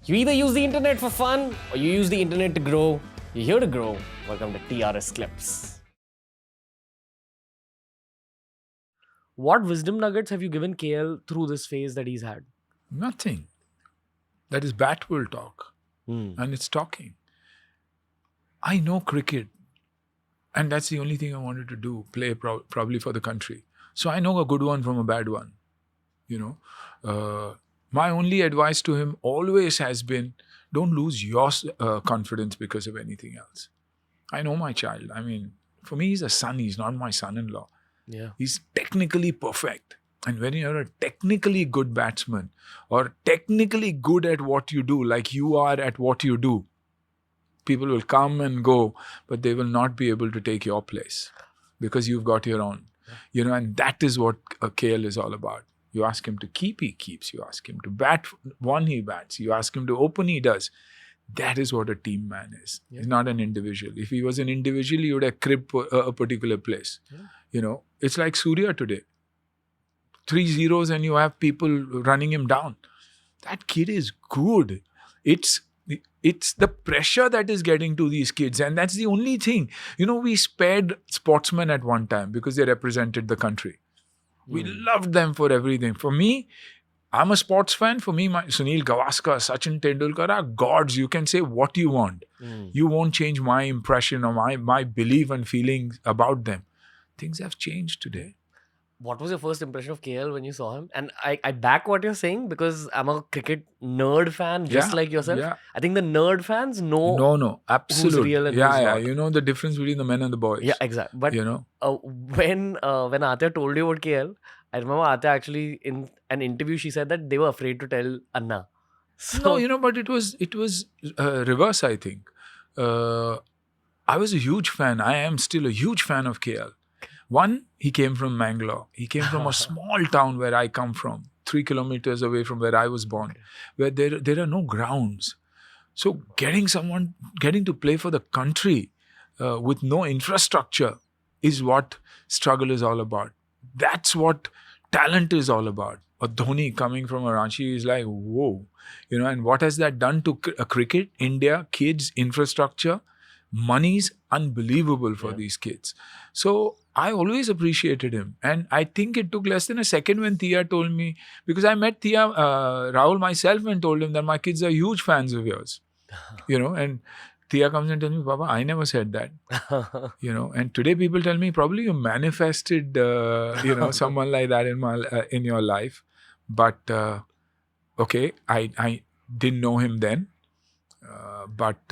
You either use the internet for fun or you use the internet to grow. You're here to grow. Welcome to TRS Clips. What wisdom nuggets have you given KL through this phase that he's had? Nothing. That is bat will talk. And it's talking. I know cricket. And that's the only thing I wanted to do, play probably for the country. So I know a good one from a bad one. My only advice to him always has been, don't lose your confidence because of anything else. I know my child. I mean, for me, he's a son. He's not my son-in-law. Yeah. He's technically perfect. And when you're a technically good batsman or technically good at what you do, like you are at what you do, people will come and go, but they will not be able to take your place because you've got your own. And that is what a KL is all about. You ask him to keep, he keeps. You ask him to bat one, he bats. You ask him to open, he does. That is what a team man is. Yeah. He's not an individual. If he was an individual, he would have cribbed a particular place. Yeah. It's like Surya today. 3 zeros and you have people running him down. That kid is good. It's the pressure that is getting to these kids, and that's the only thing. We spared sportsmen at one time because they represented the country. We loved them for everything. For me, I'm a sports fan. For me, my Sunil Gavaskar, Sachin Tendulkar are gods. You can say what you want. You won't change my impression or my belief and feelings about them. Things have changed today. What was your first impression of KL when you saw him? And I back what you're saying because I'm a cricket nerd fan just like yourself. Yeah. I think the nerd fans know No, absolutely. real and who's not. You know the difference between the men and the boys. Yeah, exactly. But when Atya told you about KL, I remember Atya actually in an interview she said that they were afraid to tell Anna. So, No, but it was reverse, I think. I was a huge fan. I am still a huge fan of KL. One, he came from Mangalore. He came from a small town where I come from, 3 kilometers away from where I was born, where there are no grounds. So getting to play for the country with no infrastructure is what struggle is all about. That's what talent is all about. A Dhoni coming from a Ranchi is like, whoa. And what has that done to cricket, India, kids, infrastructure? Money's unbelievable for these kids. So I always appreciated him. And I think it took less than a second when Tia told me, because I met Rahul myself and told him that my kids are huge fans of yours. And Tia comes and tells me, Baba, I never said that. And today people tell me, probably you manifested, someone like that in your life. But, okay, I didn't know him then. But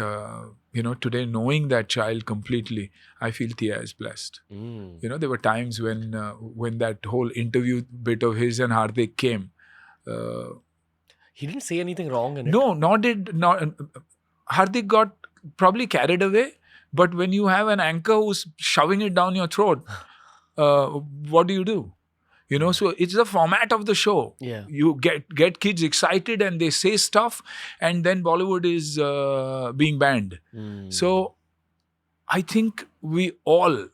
today knowing that child completely, I feel Tia is blessed. There were times when that whole interview bit of his and Hardik came. He didn't say anything wrong in it. No, Hardik got probably carried away. But when you have an anchor who's shoving it down your throat, what do? So it's the format of the show. Yeah. You get kids excited and they say stuff, and then Bollywood is being banned. So I think we all,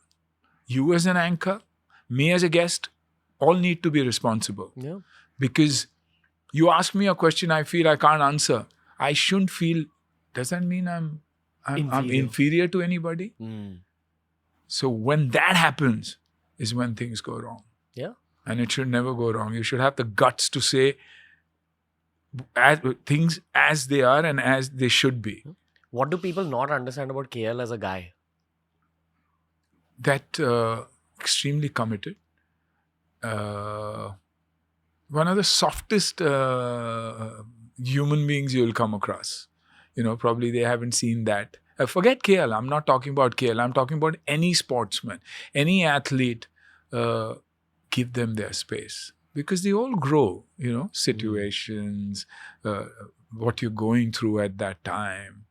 you as an anchor, me as a guest, all need to be responsible. Yeah. Because you ask me a question I feel I can't answer. I shouldn't feel, does that mean I'm inferior to anybody? So when that happens is when things go wrong. Yeah. And it should never go wrong. You should have the guts to say things as they are and as they should be. What do people not understand about KL as a guy? That extremely committed. One of the softest human beings you will come across. Probably they haven't seen that. Forget KL. I'm not talking about KL. I'm talking about any sportsman, any athlete. Give them their space because they all grow, situations, what you're going through at that time,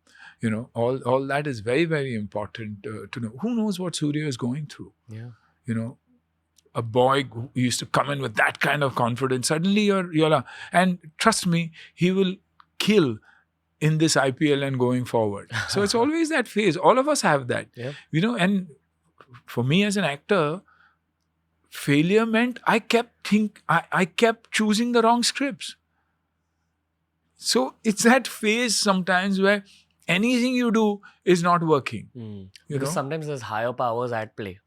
all that is very, very important to know. Who knows what Surya is going through? Yeah. A boy who used to come in with that kind of confidence, suddenly you're and trust me, he will kill in this IPL and going forward. So it's always that phase. All of us have that, and for me as an actor, failure meant I kept choosing the wrong scripts. So it's that phase sometimes where anything you do is not working. You Because know? sometimes there's higher powers at play.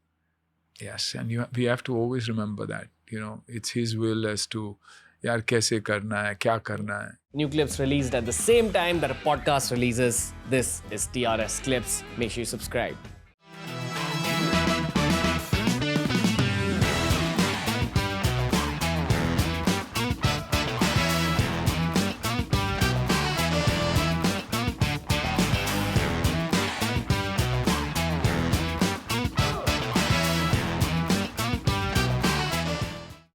Yes, and we have to always remember that. You know, it's his will as to yaar kaise karna hai, kya karna hai. New clips released at the same time that a podcast releases. This is TRS Clips. Make sure you subscribe.